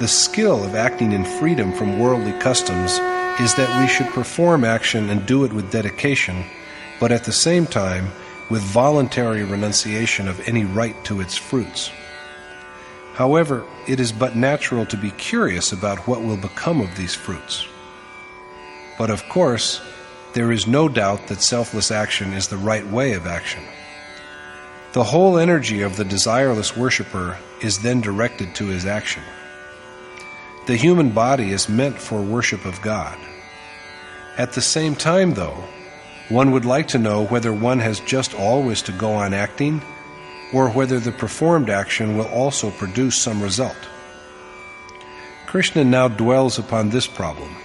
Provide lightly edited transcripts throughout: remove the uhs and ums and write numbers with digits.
the skill of acting in freedom from worldly customs is that we should perform action and do it with dedication, but at the same time with voluntary renunciation of any right to its fruits. However, it is but natural to be curious about what will become of these fruits. But of course, there is no doubt that selfless action is the right way of action. The whole energy of the desireless worshipper is then directed to his action. The human body is meant for worship of God. At the same time, though, one would like to know whether one has just always to go on acting, or whether the performed action will also produce some result. Krishna now dwells upon this problem.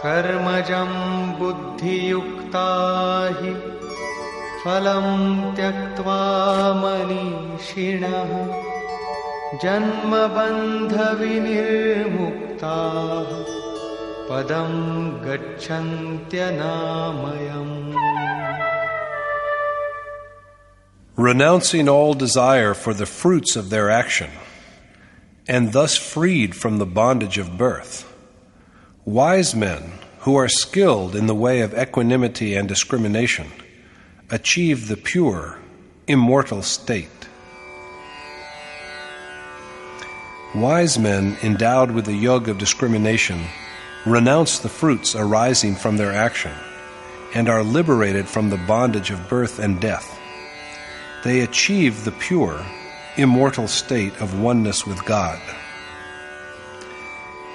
Karmajam buddhi yukta hi phalam tyaktva manishinaha janma bandha vinirmukta padam gacchantya-namayam. Renouncing all desire for the fruits of their action, and thus freed from the bondage of birth, wise men who are skilled in the way of equanimity and discrimination achieve the pure, immortal state. Wise men endowed with the yoga of discrimination renounce the fruits arising from their action and are liberated from the bondage of birth and death. They achieve the pure, immortal state of oneness with God.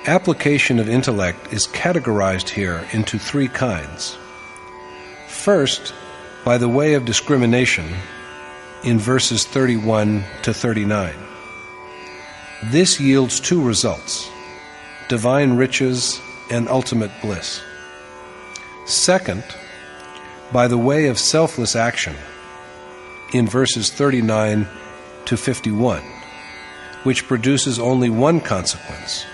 Application of intellect is categorized here into three kinds. First, by the way of discrimination, in verses 31 to 39. This yields two results: divine riches and ultimate bliss. Second, by the way of selfless action, in verses 39 to 51, which produces only one consequence: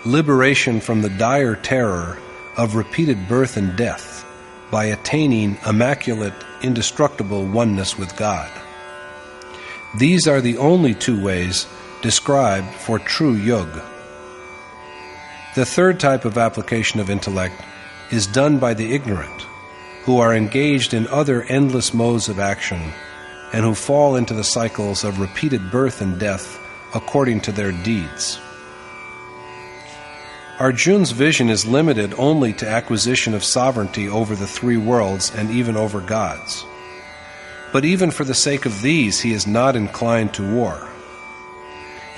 liberation from the dire terror of repeated birth and death by attaining immaculate, indestructible oneness with God. These are the only two ways described for true yoga. The third type of application of intellect is done by the ignorant, who are engaged in other endless modes of action and who fall into the cycles of repeated birth and death according to their deeds. Arjun's vision is limited only to acquisition of sovereignty over the three worlds and even over gods. But even for the sake of these, he is not inclined to war.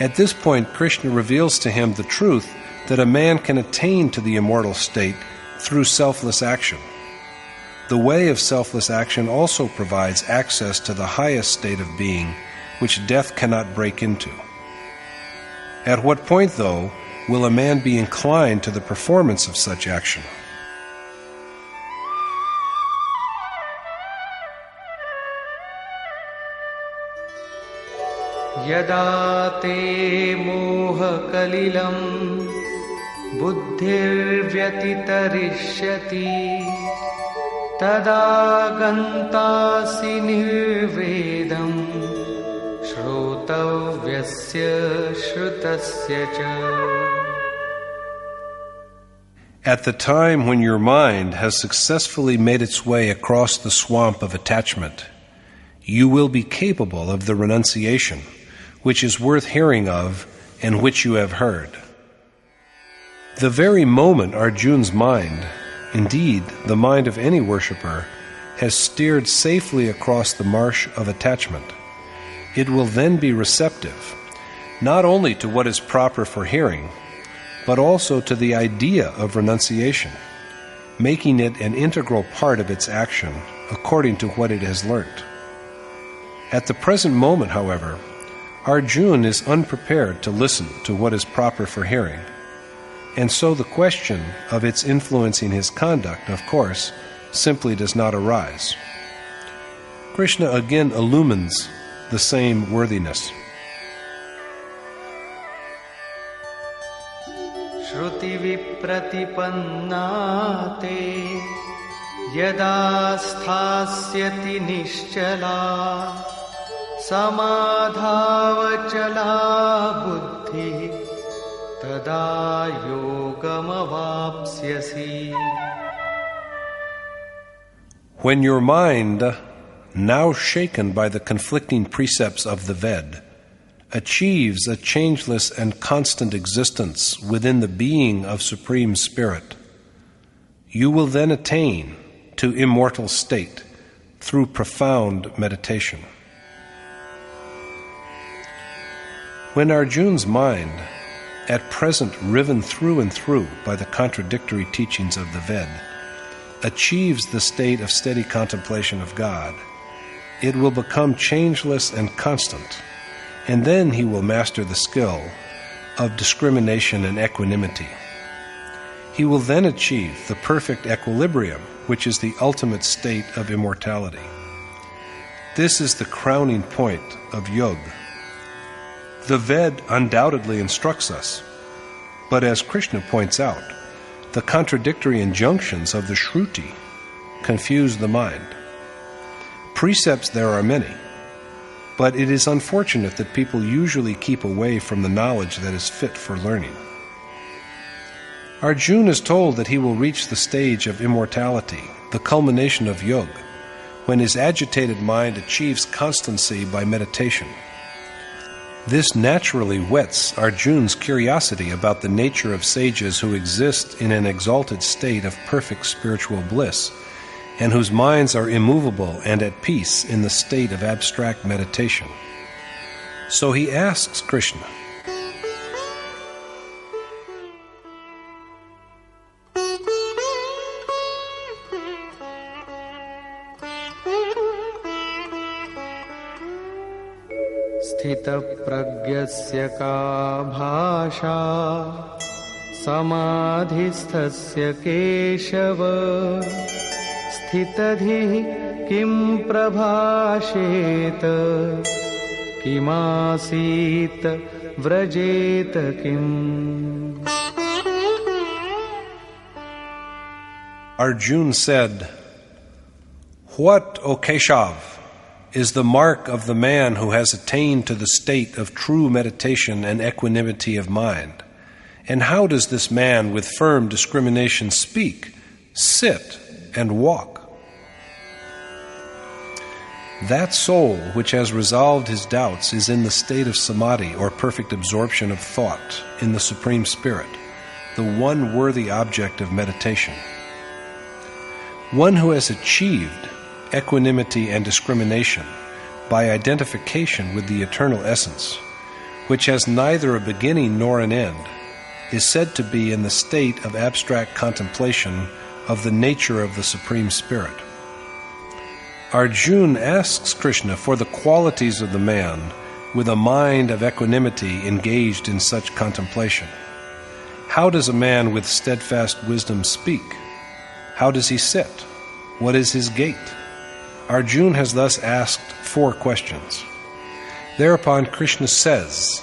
At this point, Krishna reveals to him the truth that a man can attain to the immortal state through selfless action. The way of selfless action also provides access to the highest state of being, which death cannot break into. At what point, though, will a man be inclined to the performance of such action? Yada te moha kalilam buddhir vyatitarishyati tada gantasi nirvedam shrotavyasya shrutasya cha. At the time when your mind has successfully made its way across the swamp of attachment, you will be capable of the renunciation, which is worth hearing of and which you have heard. The very moment Arjun's mind, indeed the mind of any worshipper, has steered safely across the marsh of attachment, it will then be receptive, not only to what is proper for hearing, but also to the idea of renunciation, making it an integral part of its action according to what it has learnt. At the present moment, however, Arjun is unprepared to listen to what is proper for hearing, and so the question of its influencing his conduct, of course, simply does not arise. Krishna again illumines the same worthiness. Shruti vipratipanna te yada sthasyati nischala samadhava बुद्धिः तदा योगमवाप्स्यसि. When your mind, now shaken by the conflicting precepts of the Ved, achieves a changeless and constant existence within the being of Supreme Spirit, you will then attain to immortal state through profound meditation. When Arjun's mind, at present riven through and through by the contradictory teachings of the Ved, achieves the state of steady contemplation of God, it will become changeless and constant, and then he will master the skill of discrimination and equanimity. He will then achieve the perfect equilibrium, which is the ultimate state of immortality. This is the crowning point of yoga. The Ved undoubtedly instructs us, but as Krishna points out, the contradictory injunctions of the Shruti confuse the mind. Precepts there are many, but it is unfortunate that people usually keep away from the knowledge that is fit for learning. Arjuna is told that he will reach the stage of immortality, the culmination of yoga, when his agitated mind achieves constancy by meditation. This naturally whets Arjuna's curiosity about the nature of sages who exist in an exalted state of perfect spiritual bliss, and whose minds are immovable and at peace in the state of abstract meditation. So he asks Krishna, स्थितप्रज्ञस्य का भाषा समाधिस्थस्य केशव स्थितधिः किं प्रभाषेत किमासीत व्रजेत किम्. Arjuna said, "What, O Keshav, is the mark of the man who has attained to the state of true meditation and equanimity of mind? And how does this man with firm discrimination speak, sit, and walk?" That soul which has resolved his doubts is in the state of samadhi, or perfect absorption of thought, in the Supreme Spirit, the one worthy object of meditation. One who has achieved equanimity and discrimination by identification with the eternal essence, which has neither a beginning nor an end, is said to be in the state of abstract contemplation of the nature of the Supreme Spirit. Arjuna asks Krishna for the qualities of the man with a mind of equanimity engaged in such contemplation. How does a man with steadfast wisdom speak? How does he sit? What is his gait? Arjuna has thus asked 4 questions. Thereupon Krishna says,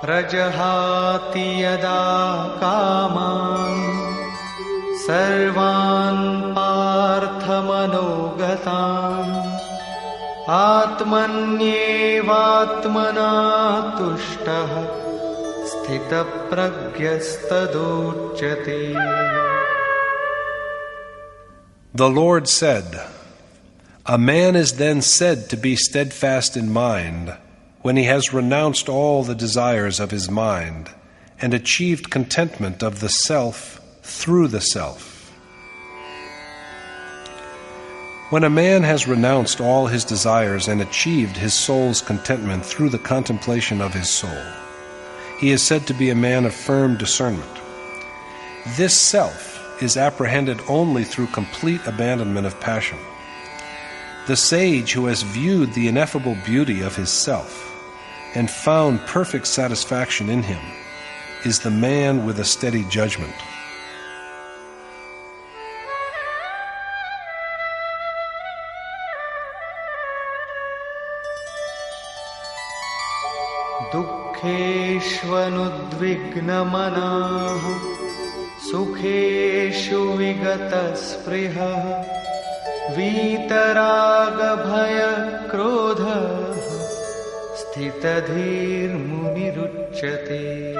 प्रजहाति यदा कामान् सर्वान् पार्थमनोगतान् आत्मन्येवात्मना तुष्टः स्थितप्रज्ञस्तदोच्यते. The Lord said, "A man is then said to be steadfast in mind when he has renounced all the desires of his mind and achieved contentment of the self through the self." When a man has renounced all his desires and achieved his soul's contentment through the contemplation of his soul, he is said to be a man of firm discernment. This self is apprehended only through complete abandonment of passion. The sage who has viewed the ineffable beauty of his self and found perfect satisfaction in him is the man with a steady judgment. दुःखेष्वनुद्विग्नमनाः Sukheshu vigatasprihah Vitaragabhaya krodha Sthitadhir muniruchyate.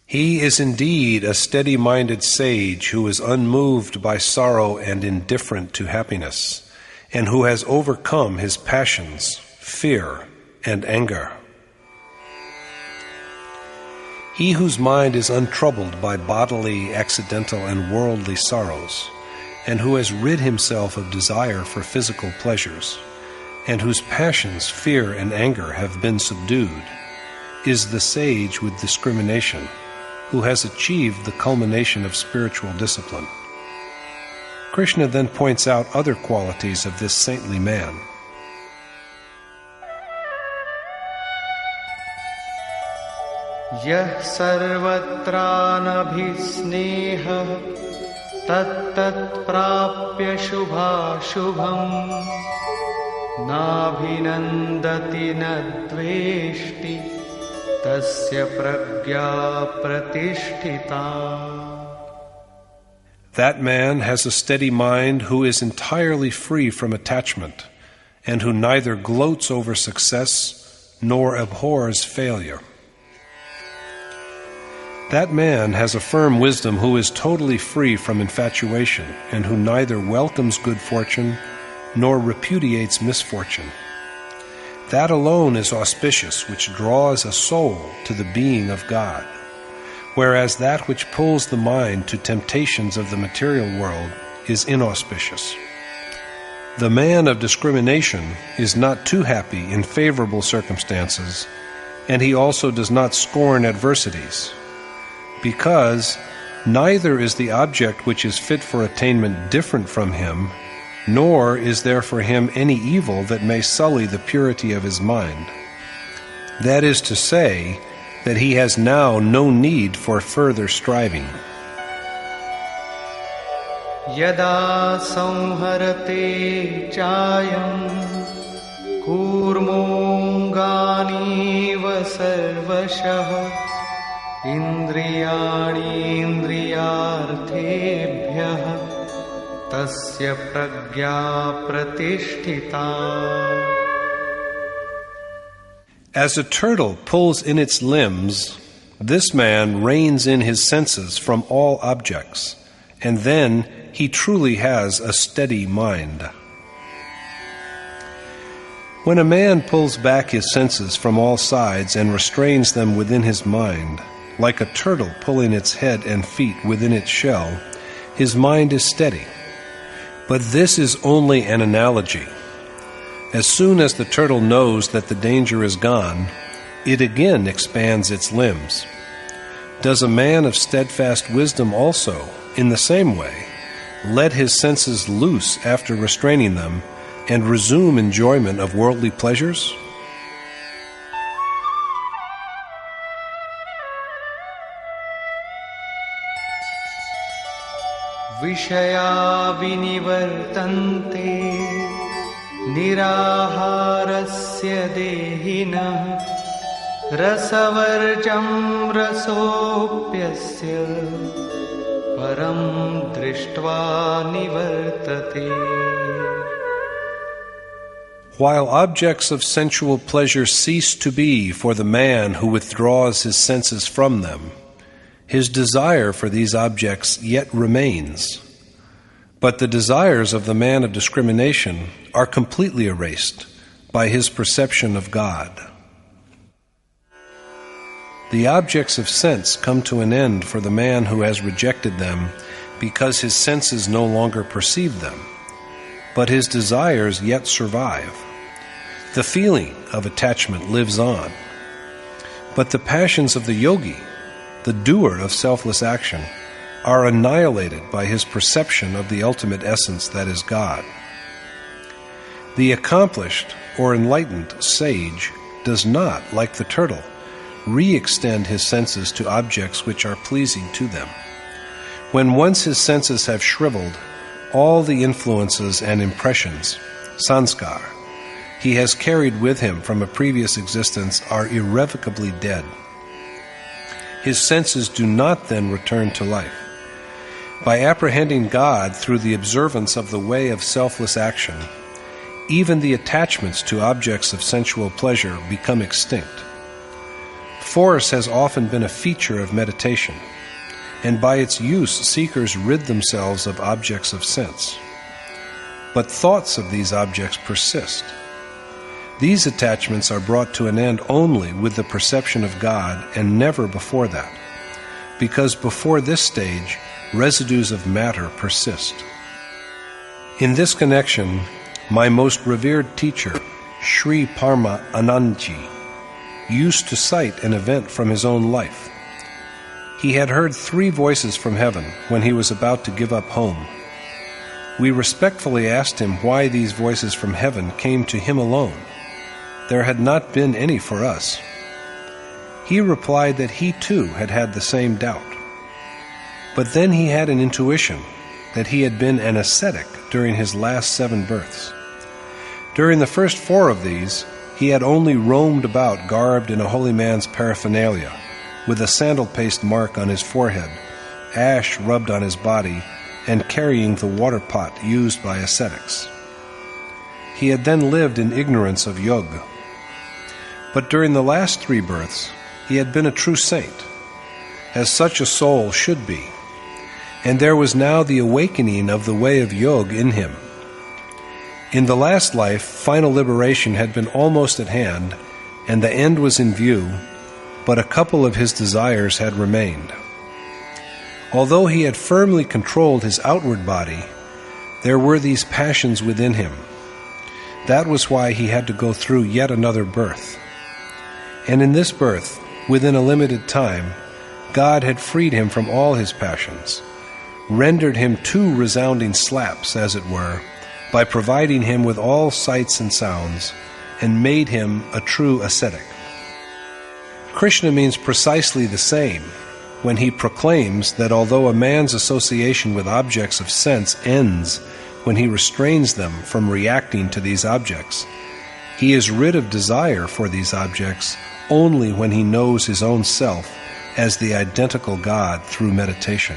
He is indeed a steady-minded sage who is unmoved by sorrow and indifferent to happiness, and who has overcome his passions, fear, and anger. He whose mind is untroubled by bodily, accidental, and worldly sorrows, and who has rid himself of desire for physical pleasures, and whose passions, fear, and anger have been subdued, is the sage with discrimination, who has achieved the culmination of spiritual discipline. Krishna then points out other qualities of this saintly man. Yah sarvatranabhisneha tat prapya shubhashubham nabhinandati nadveshti tasya pragya pratisthita. That man has a steady mind who is entirely free from attachment, and who neither gloats over success nor abhors failure. That man has a firm wisdom who is totally free from infatuation, and who neither welcomes good fortune nor repudiates misfortune. That alone is auspicious, which draws a soul to the being of God, whereas that which pulls the mind to temptations of the material world is inauspicious. The man of discrimination is not too happy in favorable circumstances, and he also does not scorn adversities, because neither is the object which is fit for attainment different from him, nor is there for him any evil that may sully the purity of his mind. That is to say, that he has now no need for further striving. Yada samharate chayam kurmonganiva sarvashah indriyani indriyarthebhyah tasya pragya pratisthita. As a turtle pulls in its limbs, this man reins in his senses from all objects, and then he truly has a steady mind. When a man pulls back his senses from all sides and restrains them within his mind, like a turtle pulling its head and feet within its shell, his mind is steady. But this is only an analogy. As soon as the turtle knows that the danger is gone, it again expands its limbs. Does a man of steadfast wisdom also, in the same way, let his senses loose after restraining them, and resume enjoyment of worldly pleasures? Vishaya vinivartante niraharasya dehinah rasavarjam rasopyasya param drishtva nivartate. While objects of sensual pleasure cease to be for the man who withdraws his senses from them, his desire for these objects yet remains. But the desires of the man of discrimination are completely erased by his perception of God. The objects of sense come to an end for the man who has rejected them because his senses no longer perceive them, but his desires yet survive. The feeling of attachment lives on. But the passions of the yogi, the doer of selfless action, are annihilated by his perception of the ultimate essence that is God. The accomplished or enlightened sage does not, like the turtle, re-extend his senses to objects which are pleasing to them. When once his senses have shriveled, all the influences and impressions, sanskar, he has carried with him from a previous existence are irrevocably dead. his senses do not then return to life. By apprehending God through the observance of the way of selfless action, even the attachments to objects of sensual pleasure become extinct. Force has often been a feature of meditation, and by its use seekers rid themselves of objects of sense. But thoughts of these objects persist. These attachments are brought to an end only with the perception of God and never before that, because before this stage, residues of matter persist. In this connection, my most revered teacher, Sri Parma Anandji, used to cite an event from his own life. He had heard 3 voices from heaven when he was about to give up home. We respectfully asked him why these voices from heaven came to him alone. There had not been any for us. He replied that he too had had the same doubt. But then he had an intuition that he had been an ascetic during his last 7 births. During the first 4 of these, he had only roamed about garbed in a holy man's paraphernalia, with a sandal paste mark on his forehead, ash rubbed on his body, and carrying the water pot used by ascetics. He had then lived in ignorance of yoga. But during the last 3 births, he had been a true saint, as such a soul should be, and there was now the awakening of the way of yoga in him. In the last life, final liberation had been almost at hand, and the end was in view, but a couple of his desires had remained. Although he had firmly controlled his outward body, there were these passions within him. That was why he had to go through yet another birth. And in this birth, within a limited time, God had freed him from all his passions, rendered him 2 resounding slaps, as it were, by providing him with all sights and sounds, and made him a true ascetic. Krishna means precisely the same when he proclaims that although a man's association with objects of sense ends when he restrains them from reacting to these objects, he is rid of desire for these objects only when he knows his own self as the identical God through meditation.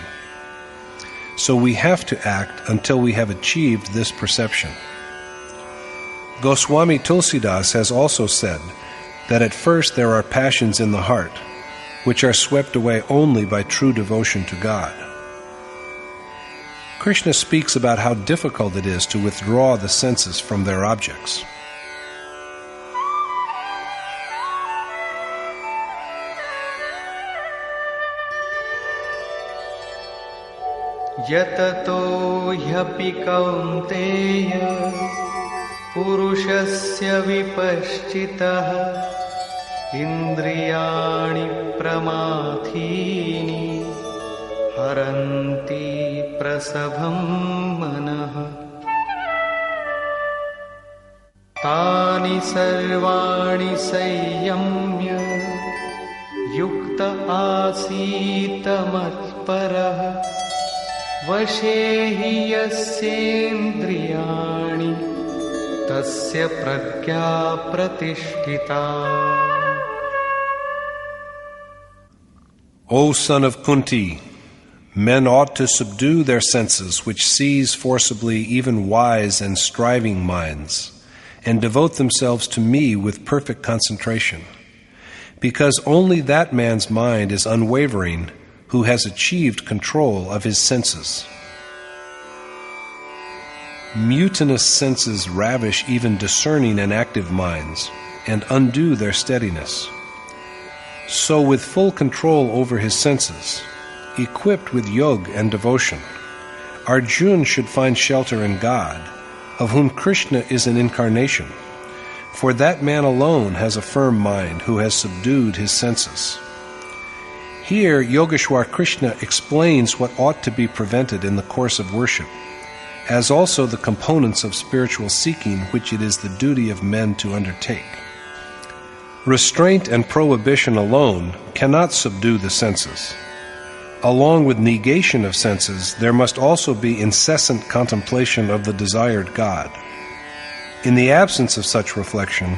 So we have to act until we have achieved this perception. Goswami Tulsidas has also said that at first there are passions in the heart, which are swept away only by true devotion to God. Krishna speaks about how difficult it is to withdraw the senses from their objects. Yatato hyapi kaunteya purushasya vipaschitaha indriyani pramathini haranti prasabham manaha tani sarvani sayyamya yukta asita matparaha vashehi yasyendriyani tasya pragya pratishtita. O son of Kunti, men ought to subdue their senses, which seize forcibly even wise and striving minds, and devote themselves to me with perfect concentration, because only that man's mind is unwavering who has achieved control of his senses. Mutinous senses ravish even discerning and active minds, and undo their steadiness. So with full control over his senses, equipped with yoga and devotion, Arjuna should find shelter in God, of whom Krishna is an incarnation, for that man alone has a firm mind who has subdued his senses. Here, Yogeshwar Krishna explains what ought to be prevented in the course of worship, as also the components of spiritual seeking which it is the duty of men to undertake. Restraint and prohibition alone cannot subdue the senses. Along with negation of senses, there must also be incessant contemplation of the desired God. In the absence of such reflection,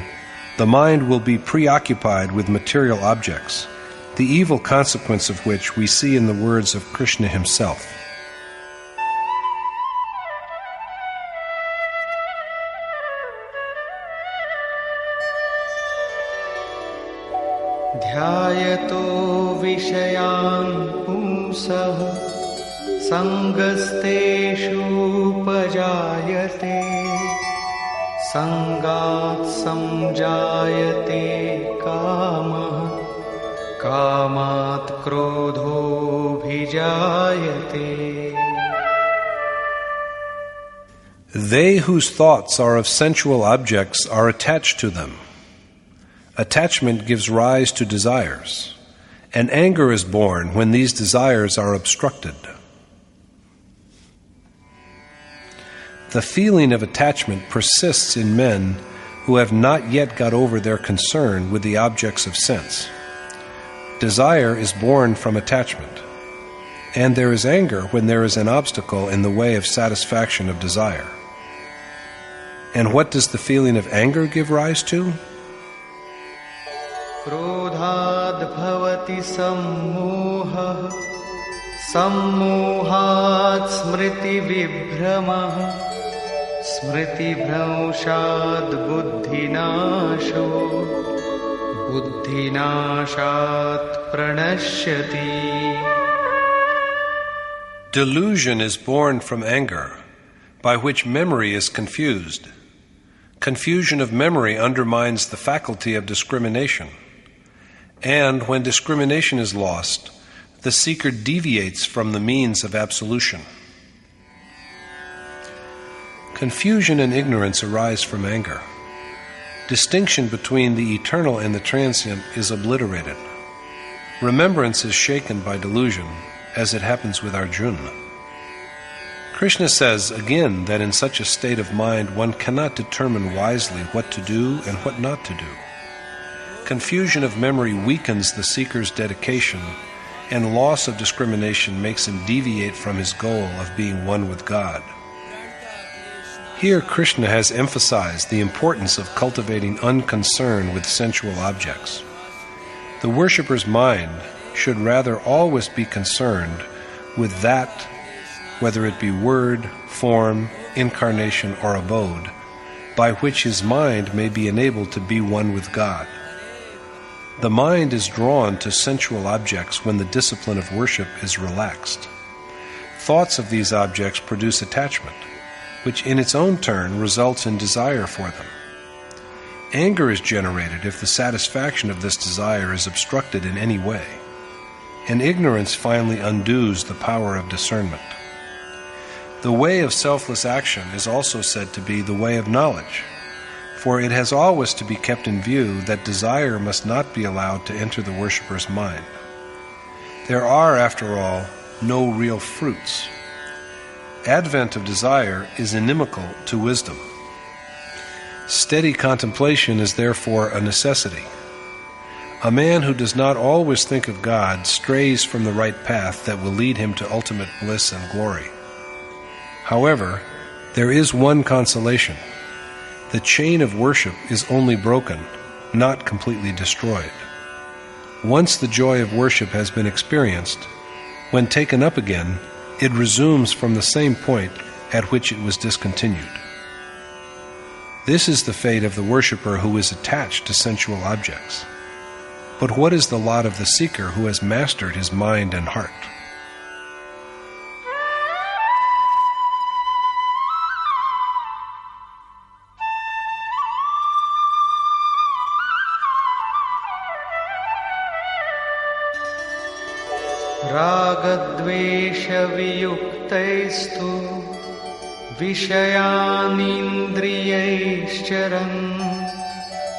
the mind will be preoccupied with material objects, the evil consequence of which we see in the words of Krishna himself. ध्यायतो विषयान् पुंसः सङ्गस्तेषूपजायते सङ्गात् संजायते कामः कामात् क्रोधोऽभिजायते. They whose thoughts are of sensual objects are attached to them. Attachment gives rise to desires, and anger is born when these desires are obstructed. The feeling of attachment persists in men who have not yet got over their concern with the objects of sense. Desire is born from attachment, and there is anger when there is an obstacle in the way of satisfaction of desire. And what does the feeling of anger give rise to? क्रोधाद् भवति सम्मोहः सम्मोहात् स्मृतिविभ्रमः स्मृतिभ्रंशाद् बुद्धिनाशो बुद्धिनाशात् प्रणश्यति. Delusion is born from anger, by which memory is confused. Confusion of memory undermines the faculty of discrimination. And when discrimination is lost, the seeker deviates from the means of absolution. Confusion and ignorance arise from anger. Distinction between the eternal and the transient is obliterated. Remembrance is shaken by delusion, as it happens with Arjuna. Krishna says again that in such a state of mind one cannot determine wisely what to do and what not to do. Confusion of memory weakens the seeker's dedication, and loss of discrimination makes him deviate from his goal of being one with God. Here Krishna has emphasized the importance of cultivating unconcern with sensual objects. The worshipper's mind should rather always be concerned with that, whether it be word, form, incarnation, or abode, by which his mind may be enabled to be one with God. The mind is drawn to sensual objects when the discipline of worship is relaxed. Thoughts of these objects produce attachment, which in its own turn results in desire for them. Anger is generated if the satisfaction of this desire is obstructed in any way, and ignorance finally undoes the power of discernment. The way of selfless action is also said to be the way of knowledge, for it has always to be kept in view that desire must not be allowed to enter the worshipper's mind. There are, after all, no real fruits. Advent of desire is inimical to wisdom. Steady contemplation is therefore a necessity. A man who does not always think of God strays from the right path that will lead him to ultimate bliss and glory. However, there is one consolation. The chain of worship is only broken, not completely destroyed. Once the joy of worship has been experienced, when taken up again, it resumes from the same point at which it was discontinued. This is the fate of the worshipper who is attached to sensual objects. But what is the lot of the seeker who has mastered his mind and heart? रागद्वेषवियुक्तैस्तु विषयानिन्द्रियैश्चरन्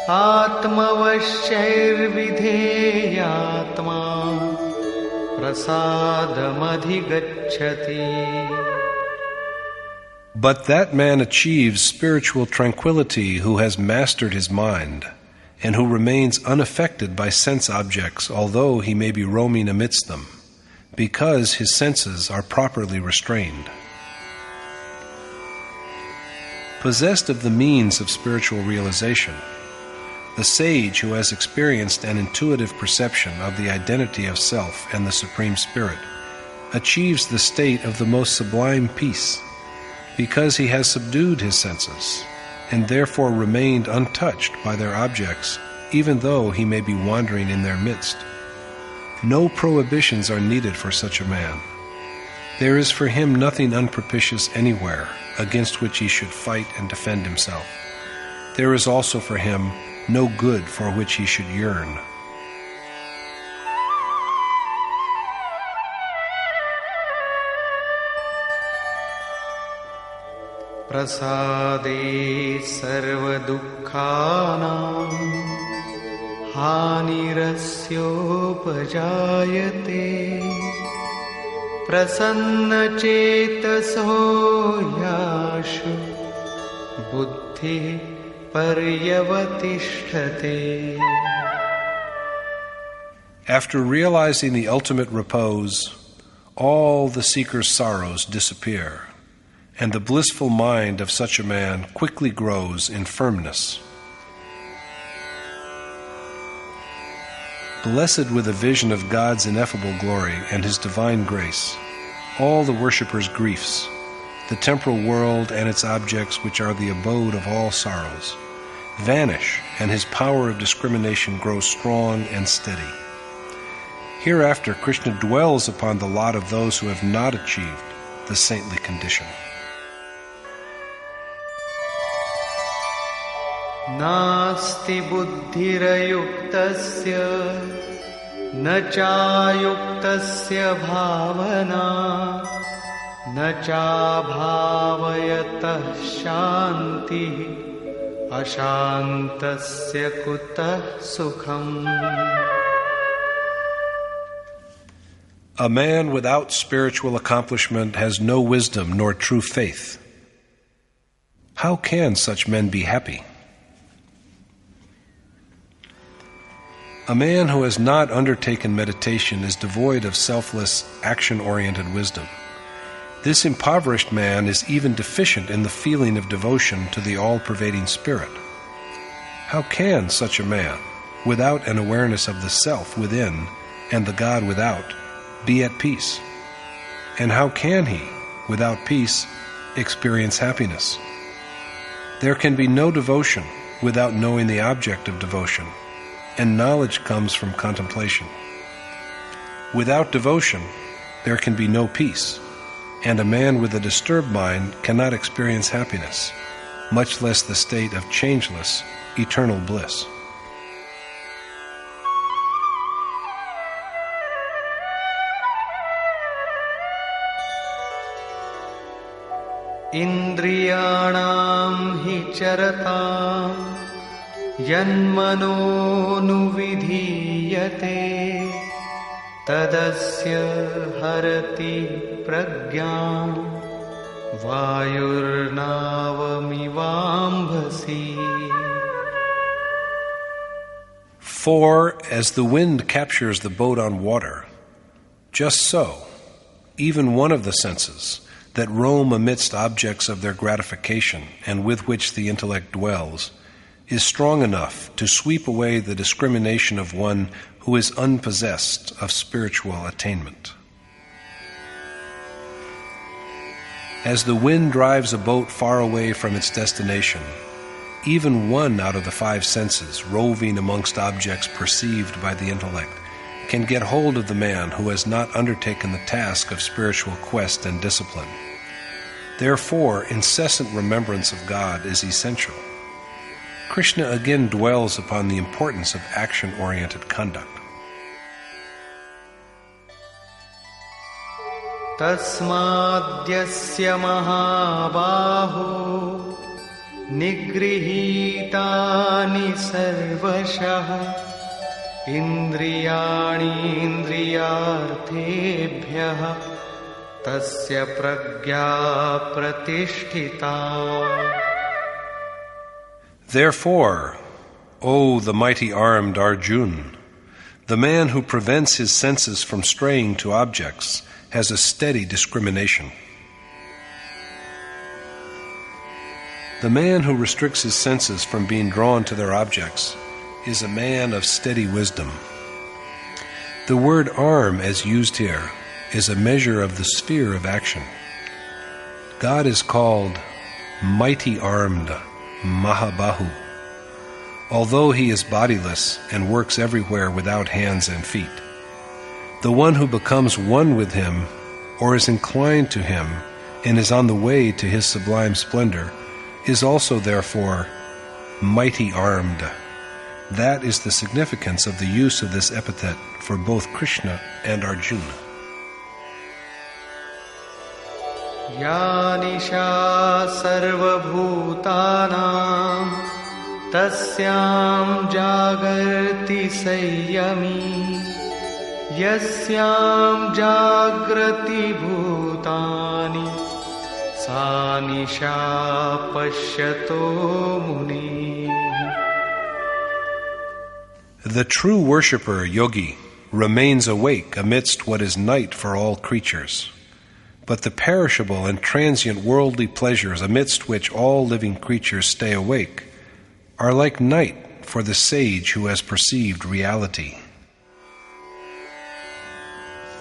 आत्मवश्यैर्विधेयात्मा प्रसादमधिगच्छति. But that man achieves spiritual tranquility who has mastered his mind, and who remains unaffected by sense objects, although he may be roaming amidst them, because his senses are properly restrained. Possessed of the means of spiritual realization, The sage who has experienced an intuitive perception of the identity of self and the Supreme Spirit achieves the state of the most sublime peace, because he has subdued his senses and therefore remained untouched by their objects, even though he may be wandering in their midst. No prohibitions are needed for such a man. There is for him nothing unpropitious anywhere against which he should fight and defend himself. There is also for him no good for which he should yearn. Prasade sarva dukkhanam hanirasyopajayate prasanna chetaso yashu buddhi paryavatishthate. After realizing the ultimate repose, all the seeker's sorrows disappear, and the blissful mind of such a man quickly grows in firmness. Blessed with a vision of God's ineffable glory and His divine grace, all the worshipper's griefs, the temporal world and its objects, which are the abode of all sorrows, vanish, and his power of discrimination grows strong and steady. Hereafter, Krishna dwells upon the lot of those who have not achieved the saintly condition. Nasti buddhirayuktasya na chayuktasya bhavana na chabhavayatah shanti ashantasya kutah sukham. A man without spiritual accomplishment has no wisdom nor true faith. How can such men be happy? A man who has not undertaken meditation is devoid of selfless, action-oriented wisdom. This impoverished man is even deficient in the feeling of devotion to the all-pervading Spirit. How can such a man, without an awareness of the self within and the God without, be at peace? And how can he, without peace, experience happiness? There can be no devotion without knowing the object of devotion, and knowledge comes from contemplation. Without devotion, there can be no peace, and a man with a disturbed mind cannot experience happiness, much less the state of changeless, eternal bliss. Indriyanam hi charatam yanmanonuvidhiyate tadasya harati pragyam vayurnavamivambhasi. For as the wind captures the boat on water, just so, even one of the senses that roam amidst objects of their gratification and with which the intellect dwells is strong enough to sweep away the discrimination of one who is unpossessed of spiritual attainment. As the wind drives a boat far away from its destination, even one out of the five senses roving amongst objects perceived by the intellect can get hold of the man who has not undertaken the task of spiritual quest and discipline. Therefore, incessant remembrance of God is essential. Krishna again dwells upon the importance of action-oriented conduct. Tasmadyasya mahabaho nigrihitani sarvashah indriyani indriyarthebhyah tasya pragya pratisthita. Therefore, O the mighty-armed Arjun, the man who prevents his senses from straying to objects has a steady discrimination. The man who restricts his senses from being drawn to their objects is a man of steady wisdom. The word arm, as used here, is a measure of the sphere of action. God is called mighty-armed, Mahabahu, although he is bodiless and works everywhere without hands and feet. The one who becomes one with him, or is inclined to him, and is on the way to his sublime splendor, is also therefore mighty-armed. That is the significance of the use of this epithet for both Krishna and Arjuna. Ya nisha sarvabhutanam tasyam jagarti sayyami yasyam jagrati bhutani sa nisha pashyato muni. The true worshipper, yogi, remains awake amidst what is night for all creatures. But the perishable and transient worldly pleasures amidst which all living creatures stay awake are like night for the sage who has perceived reality.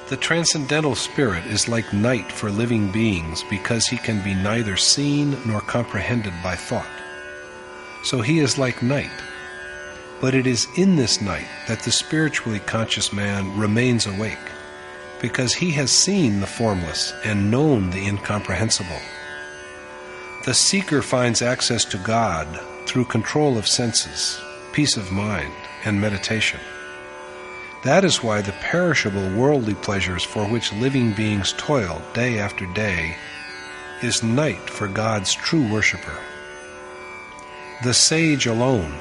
The transcendental spirit is like night for living beings because he can be neither seen nor comprehended by thought. So he is like night. But it is in this night that the spiritually conscious man remains awake, because he has seen the formless and known the incomprehensible. The seeker finds access to God through control of senses, peace of mind, and meditation. That is why the perishable worldly pleasures for which living beings toil day after day is night for God's true worshipper. The sage alone,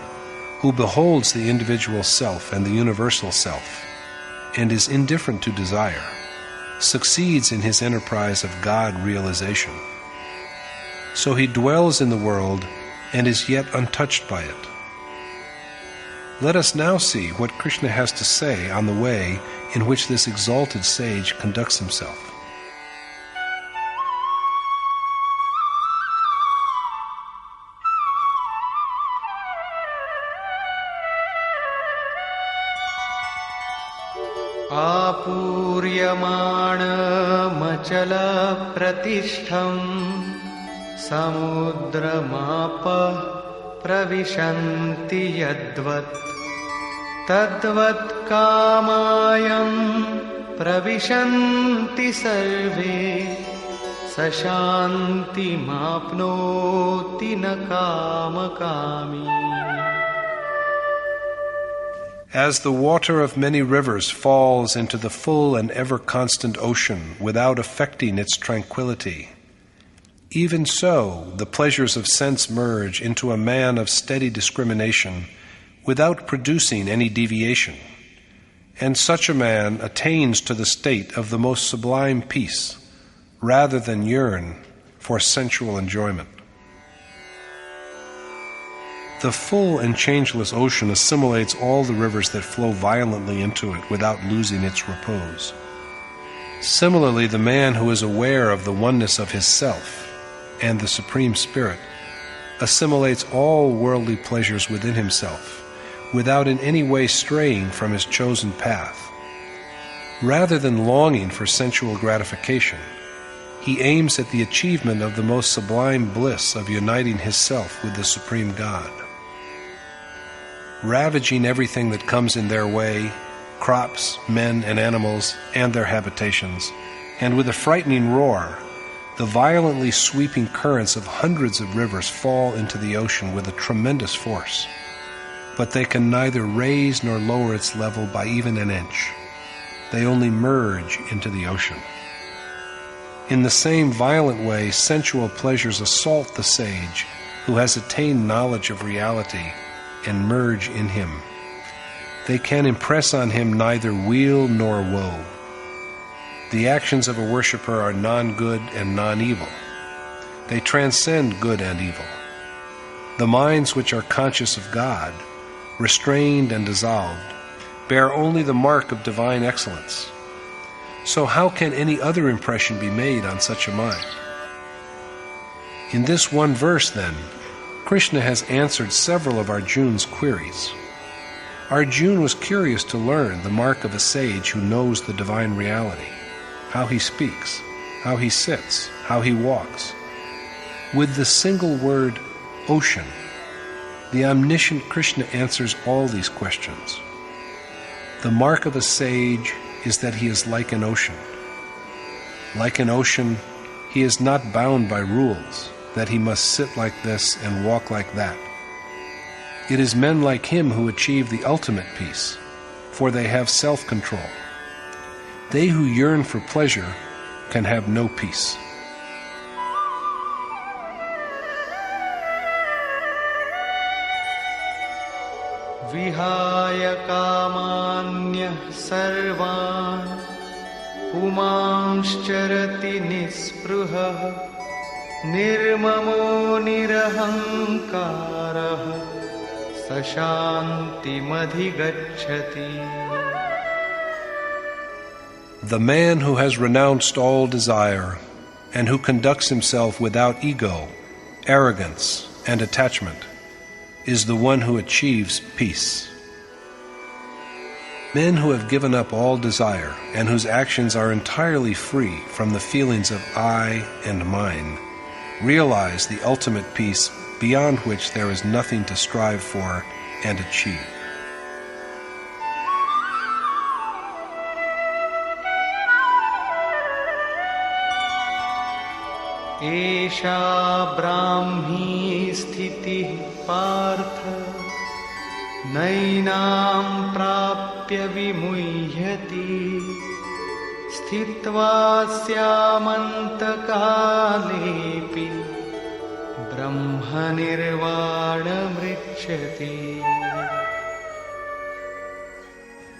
who beholds the individual self and the universal self, and is indifferent to desire, succeeds in his enterprise of God realization. So he dwells in the world and is yet untouched by it. Let us now see what Krishna has to say on the way in which this exalted sage conducts himself. Apuryamana pratishtham samudramapa pravishanti yadvat tadvat kamayam pravishanti sarve sashanti mapnoti nakamakami. As the water of many rivers falls into the full and ever-constant ocean without affecting its tranquility, even so the pleasures of sense merge into a man of steady discrimination without producing any deviation, and such a man attains to the state of the most sublime peace rather than yearn for sensual enjoyment. The full and changeless ocean assimilates all the rivers that flow violently into it without losing its repose. Similarly, the man who is aware of the oneness of his self and the Supreme Spirit assimilates all worldly pleasures within himself without in any way straying from his chosen path. Rather than longing for sensual gratification, he aims at the achievement of the most sublime bliss of uniting his self with the Supreme God. Ravaging everything that comes in their way, crops, men and animals, and their habitations, and with a frightening roar, the violently sweeping currents of hundreds of rivers fall into the ocean with a tremendous force, but they can neither raise nor lower its level by even an inch. They only merge into the ocean. In the same violent way, sensual pleasures assault the sage who has attained knowledge of reality and merge in him. They can impress on him neither weal nor woe. The actions of a worshipper are non-good and non-evil. They transcend good and evil. The minds which are conscious of God, restrained and dissolved, bear only the mark of divine excellence. So how can any other impression be made on such a mind? In this one verse, then, Krishna has answered several of Arjuna's queries. Arjuna was curious to learn the mark of a sage who knows the divine reality, how he speaks, how he sits, how he walks. With the single word, ocean, the omniscient Krishna answers all these questions. The mark of a sage is that he is like an ocean. Like an ocean, he is not bound by rules, that he must sit like this and walk like that. It is men like him who achieve the ultimate peace, for they have self-control. They who yearn for pleasure can have no peace. Vihaya kamanyah sarvan pumanscharati nispruhah nirmamo nirahankarah sashanti madhigacchati. The man who has renounced all desire and who conducts himself without ego, arrogance, and attachment is the one who achieves peace. Men who have given up all desire and whose actions are entirely free from the feelings of I and mine realize the ultimate peace beyond which there is nothing to strive for and achieve. Esha brahmi sthiti partha nainam prapya vimuhyati sthitva syamantakaalepi brahma nirvana mrichyati.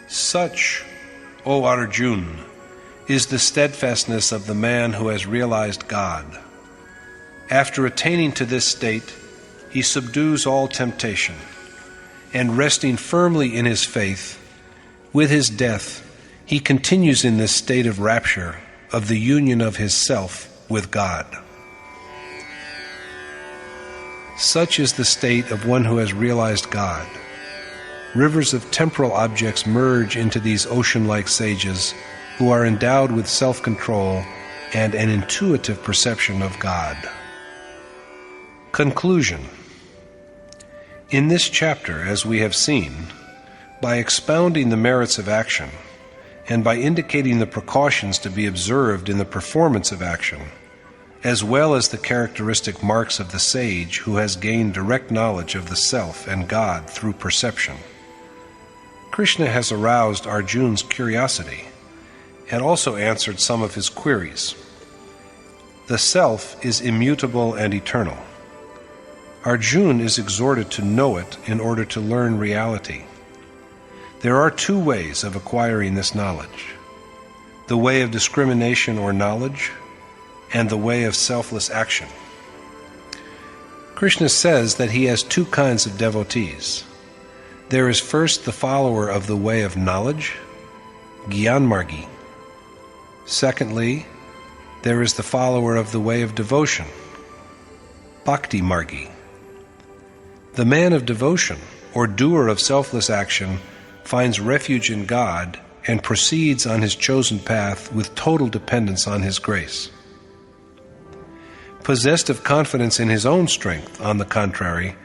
Such, O Arjuna, is the steadfastness of the man who has realized God. After attaining to this state, he subdues all temptation, and resting firmly in his faith, with his death, he continues in this state of rapture, of the union of his self with God. Such is the state of one who has realized God. Rivers of temporal objects merge into these ocean-like sages who are endowed with self-control and an intuitive perception of God. Conclusion. In this chapter, as we have seen, by expounding the merits of action, and by indicating the precautions to be observed in the performance of action, as well as the characteristic marks of the sage who has gained direct knowledge of the self and God through perception, Krishna has aroused Arjuna's curiosity and also answered some of his queries. The self is immutable and eternal. Arjuna is exhorted to know it in order to learn reality. There are two ways of acquiring this knowledge: the way of discrimination or knowledge, and the way of selfless action. Krishna says that he has two kinds of devotees. There is first the follower of the way of knowledge, Gyanmargi. Secondly, there is the follower of the way of devotion, Bhakti Margi. The man of devotion, or doer of selfless action, finds refuge in God and proceeds on his chosen path with total dependence on His grace. Possessed of confidence in his own strength, on the contrary,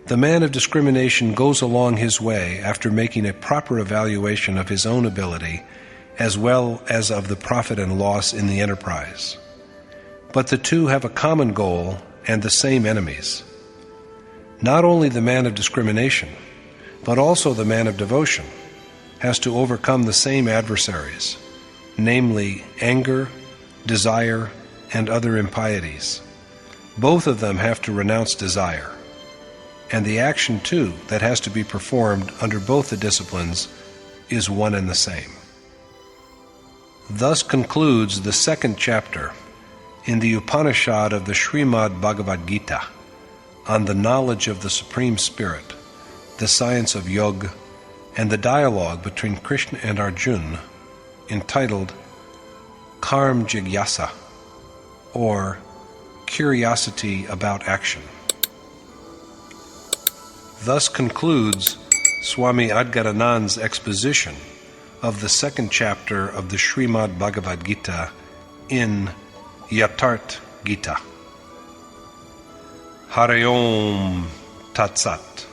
the man of discrimination goes along his way after making a proper evaluation of his own ability as well as of the profit and loss in the enterprise. But the two have a common goal and the same enemies. Not only the man of discrimination, but also the man of devotion has to overcome the same adversaries, namely anger, desire, and other impieties. Both of them have to renounce desire, and the action too that has to be performed under both the disciplines is one and the same. Thus concludes the second chapter in the Upanishad of the Shrimad Bhagavad Gita on the knowledge of the Supreme Spirit, the science of Yog, and the dialogue between Krishna and Arjuna, entitled Karm Jigyasa, or Curiosity about Action. Thus concludes Swami Adgadanand's exposition of the second chapter of the Shrimad Bhagavad Gita in Yatharth Geeta. Hare Om Tat Sat.